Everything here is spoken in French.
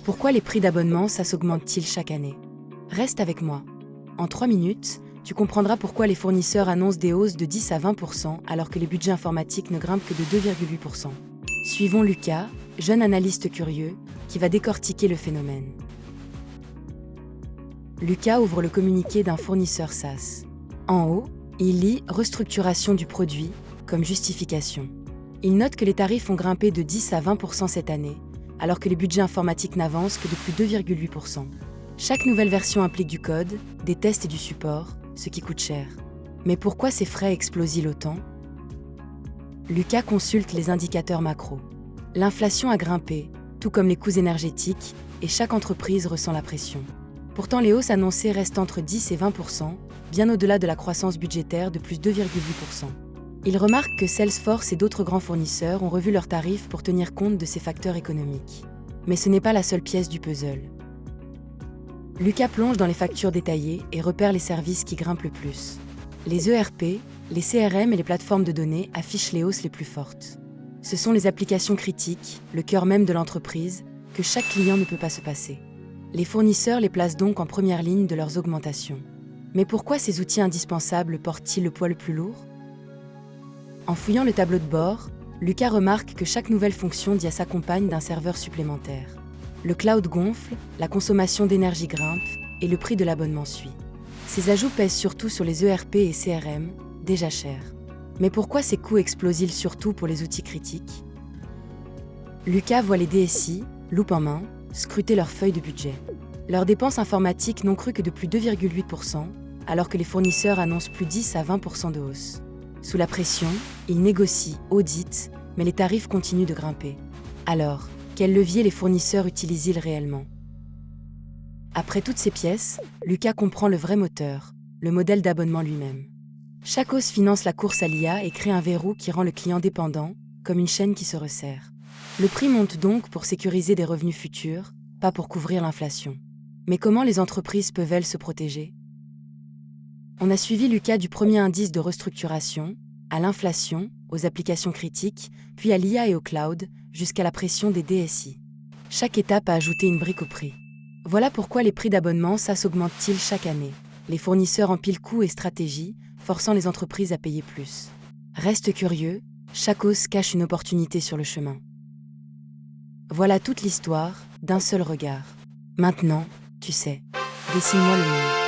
Pourquoi les prix d'abonnement s'augmentent-ils chaque année? Reste avec moi. En 3 minutes, tu comprendras pourquoi les fournisseurs annoncent des hausses de 10 à 20% alors que les budgets informatiques ne grimpent que de 2,8%. Suivons Lucas, jeune analyste curieux, qui va décortiquer le phénomène. Lucas ouvre le communiqué d'un fournisseur SaaS. En haut, il lit « Restructuration du produit » comme justification. Il note que les tarifs ont grimpé de 10 à 20% cette année, alors que les budgets informatiques n'avancent que de plus 2,8%. Chaque nouvelle version implique du code, des tests et du support, ce qui coûte cher. Mais pourquoi ces frais explosent-ils autant? Lucas consulte les indicateurs macro. L'inflation a grimpé, tout comme les coûts énergétiques, et chaque entreprise ressent la pression. Pourtant, les hausses annoncées restent entre 10 et 20%, bien au-delà de la croissance budgétaire de plus 2,8%. Il remarque que Salesforce et d'autres grands fournisseurs ont revu leurs tarifs pour tenir compte de ces facteurs économiques. Mais ce n'est pas la seule pièce du puzzle. Lucas plonge dans les factures détaillées et repère les services qui grimpent le plus. Les ERP, les CRM et les plateformes de données affichent les hausses les plus fortes. Ce sont les applications critiques, le cœur même de l'entreprise, que chaque client ne peut pas se passer. Les fournisseurs les placent donc en première ligne de leurs augmentations. Mais pourquoi ces outils indispensables portent-ils le poids le plus lourd? En fouillant le tableau de bord, Lucas remarque que chaque nouvelle fonction DIA s'accompagne d'un serveur supplémentaire. Le cloud gonfle, la consommation d'énergie grimpe et le prix de l'abonnement suit. Ces ajouts pèsent surtout sur les ERP et CRM, déjà chers. Mais pourquoi ces coûts explosent-ils surtout pour les outils critiques? Lucas voit les DSI, loupe en main, scruter leurs feuilles de budget. Leurs dépenses informatiques n'ont cru que de plus 2,8%, alors que les fournisseurs annoncent plus 10 à 20% de hausse. Sous la pression, ils négocient, auditent, mais les tarifs continuent de grimper. Alors, quel levier les fournisseurs utilisent-ils réellement? Après toutes ces pièces, Lucas comprend le vrai moteur, le modèle d'abonnement lui-même. Chaque hausse finance la course à l'IA et crée un verrou qui rend le client dépendant, comme une chaîne qui se resserre. Le prix monte donc pour sécuriser des revenus futurs, pas pour couvrir l'inflation. Mais comment les entreprises peuvent-elles se protéger? On a suivi Lucas du premier indice de restructuration, à l'inflation, aux applications critiques, puis à l'IA et au cloud, jusqu'à la pression des DSI. Chaque étape a ajouté une brique au prix. Voilà pourquoi les prix d'abonnement s'augmentent-ils chaque année. Les fournisseurs empilent coûts et stratégies, forçant les entreprises à payer plus. Reste curieux, chaque hausse cache une opportunité sur le chemin. Voilà toute l'histoire, d'un seul regard. Maintenant, tu sais. Dessine-moi le monde.